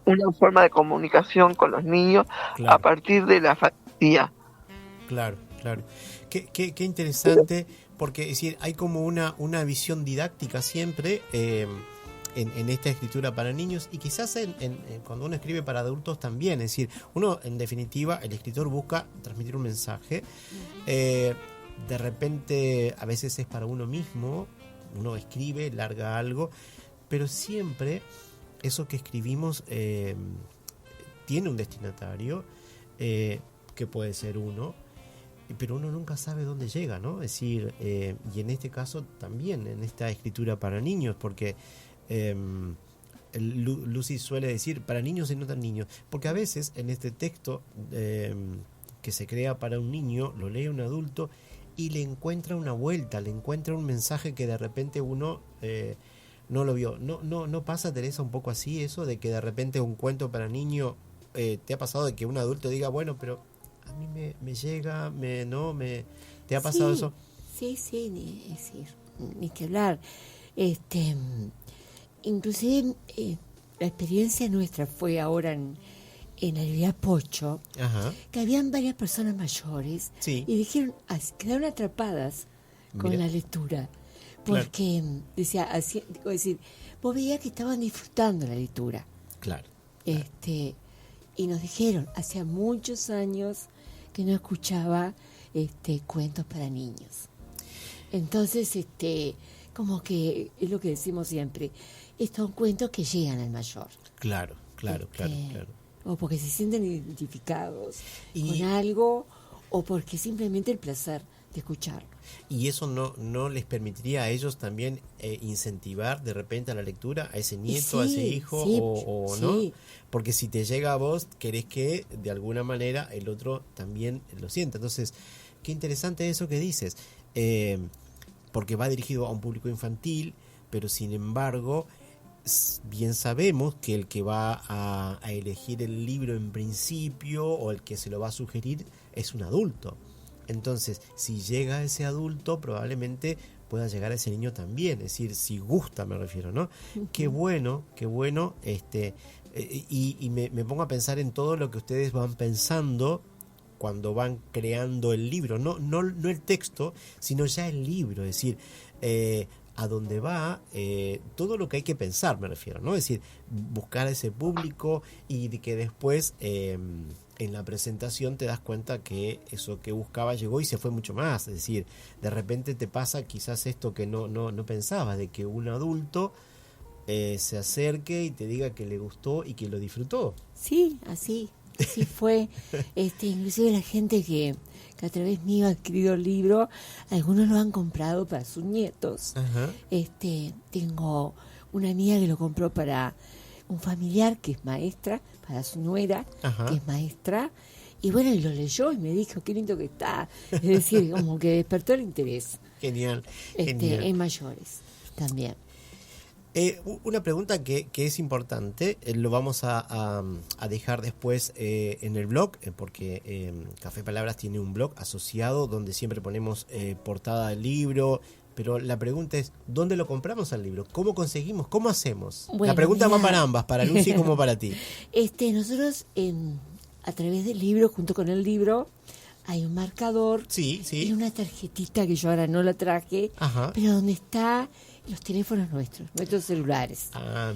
una forma de comunicación con los niños a partir de la fantasía. Claro, claro. Qué interesante, porque es decir, hay como una visión didáctica siempre en esta escritura para niños, y quizás cuando uno escribe para adultos también. Es decir, uno, en definitiva, el escritor busca transmitir un mensaje. De repente, a veces es para uno mismo, uno escribe, larga algo, pero siempre eso que escribimos tiene un destinatario, que puede ser uno, pero uno nunca sabe dónde llega, ¿no? Es decir, y en este caso también, en esta escritura para niños, porque Lucy suele decir para niños y no tan niños, porque a veces en este texto que se crea para un niño, lo lee un adulto y le encuentra una vuelta, le encuentra un mensaje que de repente uno no lo vio. ¿No pasa, Teresa, un poco así eso, de que de repente un cuento para niño, te ha pasado de que un adulto diga, bueno, pero a mí me llega, ¿te ha pasado eso? Sí, ni que hablar. Inclusive la experiencia nuestra fue ahora en la librería Pocho, que habían varias personas mayores y dijeron, quedaron atrapadas con la lectura, porque vos veías que estaban disfrutando la lectura. Claro. Y nos dijeron, hacía muchos años que no escuchaba cuentos para niños. Entonces, como que es lo que decimos siempre, estos son cuentos que llegan al mayor. Claro. O porque se sienten identificados con algo, o porque simplemente el placer de escucharlo. ¿Y eso no les permitiría a ellos también incentivar de repente a la lectura, a ese nieto, a ese hijo, o no? Porque si te llega a vos, querés que de alguna manera el otro también lo sienta. Entonces, qué interesante eso que dices, porque va dirigido a un público infantil, pero sin embargo, bien sabemos que el que va a elegir el libro en principio, o el que se lo va a sugerir, es un adulto. Entonces, si llega ese adulto, probablemente pueda llegar a ese niño también. Es decir, si gusta, me refiero, ¿no? Qué bueno. Y me pongo a pensar en todo lo que ustedes van pensando cuando van creando el libro. No el texto, sino ya el libro. Es decir, a dónde va, todo lo que hay que pensar, me refiero, ¿no? Es decir, buscar a ese público y de que después en la presentación te das cuenta que eso que buscaba llegó y se fue mucho más. Es decir, de repente te pasa quizás esto que no pensabas, de que un adulto se acerque y te diga que le gustó y que lo disfrutó. Sí, así fue. Inclusive la gente que a través mío ha adquirido el libro, algunos lo han comprado para sus nietos. Tengo una amiga que lo compró para un familiar que es maestra, para su nuera, que es maestra, y bueno, y lo leyó y me dijo, qué lindo que está. Es decir, como que despertó el interés. Genial. En mayores también. Una pregunta que es importante, lo vamos a dejar después en el blog, porque Café Palabras tiene un blog asociado donde siempre ponemos portada del libro, pero la pregunta es, ¿dónde lo compramos al libro? ¿Cómo conseguimos? ¿Cómo hacemos? Bueno, la pregunta va para ambas, para Lucy como para ti. Nosotros a través del libro, junto con el libro, hay un marcador y una tarjetita que yo ahora no la traje, pero donde está los teléfonos nuestros celulares.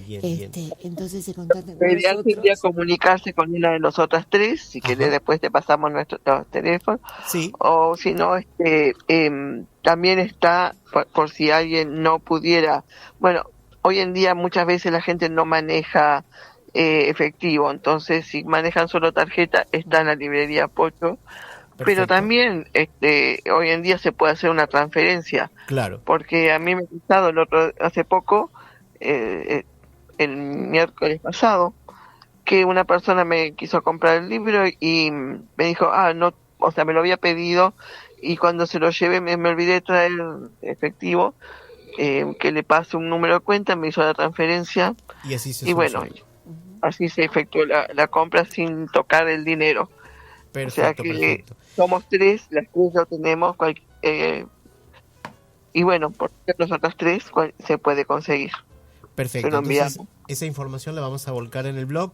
Bien. Entonces se contactan con La idea nosotros. sería comunicarse con una de nosotras tres, si querés después te pasamos nuestros teléfonos. O si no, también está, por si alguien no pudiera, bueno, hoy en día muchas veces la gente no maneja efectivo, entonces si manejan solo tarjeta, está en la librería Pocho, pero también hoy en día se puede hacer una transferencia. Claro. Porque a mí me ha pasado hace poco, el miércoles pasado, que una persona me quiso comprar el libro y me dijo, no, o sea, me lo había pedido y cuando se lo llevé me olvidé de traer efectivo, que le pase un número de cuenta, me hizo la transferencia y así se bueno, así se efectuó la compra sin tocar el dinero. Perfecto, o sea que perfecto. Somos 3, las 3 lo tenemos, y bueno, por nosotras 3 se puede conseguir. Perfecto, entonces esa información la vamos a volcar en el blog,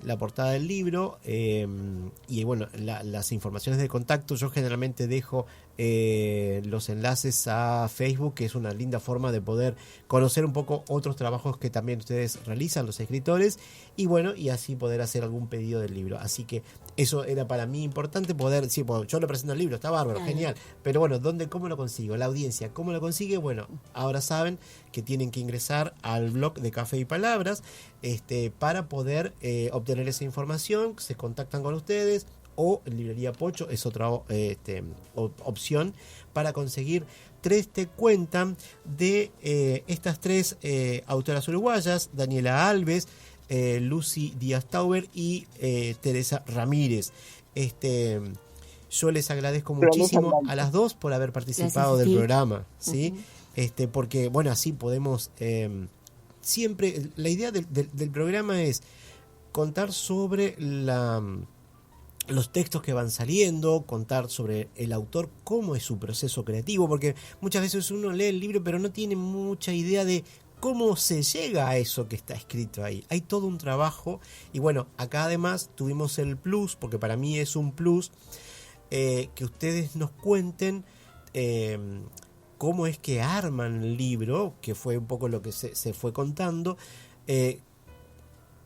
la portada del libro, y bueno, las informaciones de contacto. Yo generalmente dejo los enlaces a Facebook, que es una linda forma de poder conocer un poco otros trabajos que también ustedes realizan, los escritores, y bueno, y así poder hacer algún pedido del libro. Así que eso era para mí importante, poder, sí, bueno, yo le presento el libro, está bárbaro, genial, pero bueno, ¿cómo lo consigo? La audiencia, ¿cómo lo consigue? Bueno, ahora saben que tienen que ingresar al blog de Café y Palabras para poder obtener esa información. Se contactan con ustedes, o en Librería Pocho es otra opción para conseguir 3 Te Cuentan de estas 3 autoras uruguayas: Daniela Alves, Lucy Díaz Tauber y Teresa Ramírez. Yo les agradezco muchísimo a las 2 por haber participado del programa, ¿sí? Porque bueno, así podemos siempre, la idea del programa es contar sobre los textos que van saliendo, contar sobre el autor, cómo es su proceso creativo, porque muchas veces uno lee el libro pero no tiene mucha idea de cómo se llega a eso que está escrito ahí. Hay todo un trabajo, y bueno, acá además tuvimos el plus, porque para mí es un plus, que ustedes nos cuenten cómo es que arman el libro, que fue un poco lo que se fue contando,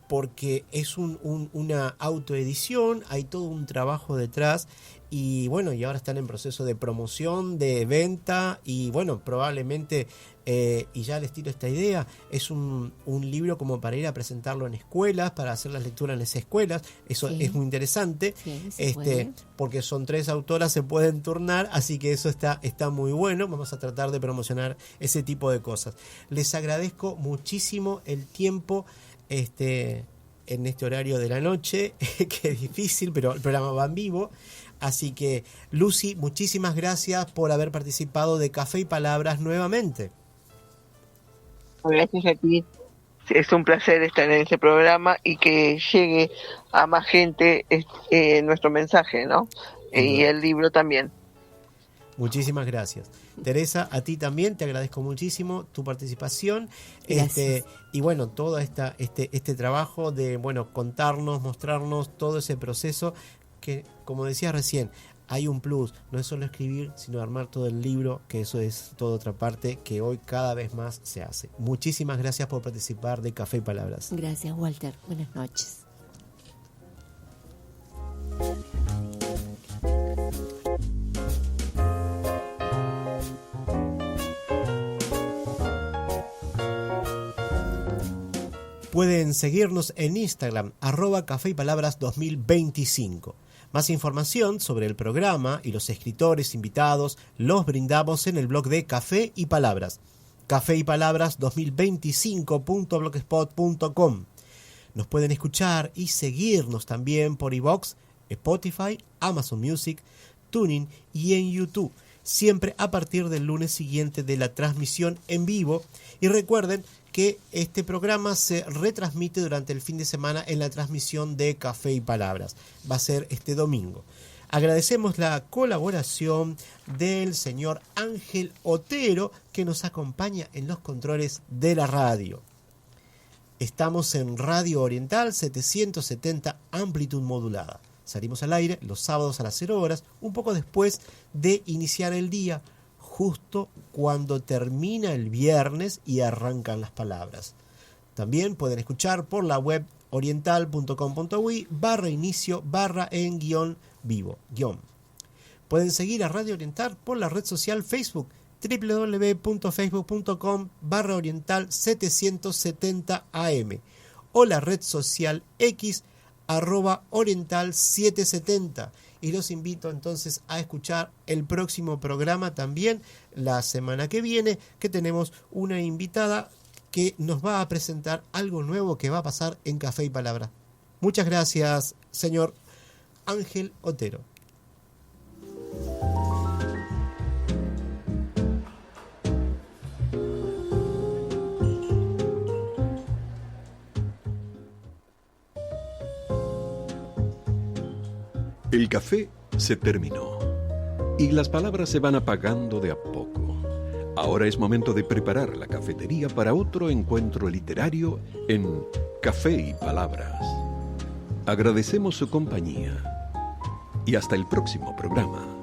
porque es una autoedición, hay todo un trabajo detrás, y bueno, y ahora están en proceso de promoción, de venta, y bueno, probablemente, y ya les tiro esta idea, es un libro como para ir a presentarlo en escuelas, para hacer las lecturas en esas escuelas. Eso es muy interesante, porque son 3 autoras, se pueden turnar, así que eso está muy bueno. Vamos a tratar de promocionar ese tipo de cosas. Les agradezco muchísimo el tiempo en este horario de la noche, que es difícil, pero el programa va en vivo. Así que, Lucy, muchísimas gracias por haber participado de Café y Palabras nuevamente. Gracias a ti. Es un placer estar en este programa y que llegue a más gente nuestro mensaje, ¿no? Y el libro también. Muchísimas gracias. Teresa, a ti también te agradezco muchísimo tu participación. Y bueno, todo este trabajo de contarnos, mostrarnos todo ese proceso que, como decía recién, hay un plus, no es solo escribir, sino armar todo el libro, que eso es toda otra parte que hoy cada vez más se hace. Muchísimas gracias por participar de Café y Palabras. Gracias, Walter. Buenas noches. Pueden seguirnos en Instagram, @Café y Palabras 2025. Más información sobre el programa y los escritores invitados los brindamos en el blog de Café y Palabras, cafeypalabras2025.blogspot.com. Nos pueden escuchar y seguirnos también por iVoox, Spotify, Amazon Music, TuneIn y en YouTube, siempre a partir del lunes siguiente de la transmisión en vivo. Y recuerden que este programa se retransmite durante el fin de semana en la transmisión de Café y Palabras. Va a ser este domingo. Agradecemos la colaboración del señor Ángel Otero, que nos acompaña en los controles de la radio. Estamos en Radio Oriental 770 amplitud modulada. Salimos al aire los sábados a las 0 horas, un poco después de iniciar el día, justo cuando termina el viernes y arrancan las palabras. También pueden escuchar por la web oriental.com.uy /inicio/en-vivo. Pueden seguir a Radio Oriental por la red social Facebook, www.facebook.com/oriental770am, o la red social X, @oriental770. Y los invito entonces a escuchar el próximo programa también la semana que viene, que tenemos una invitada que nos va a presentar algo nuevo que va a pasar en Café y Palabra. Muchas gracias, señor Ángel Otero. El café se terminó y las palabras se van apagando de a poco. Ahora es momento de preparar la cafetería para otro encuentro literario en Café y Palabras. Agradecemos su compañía y hasta el próximo programa.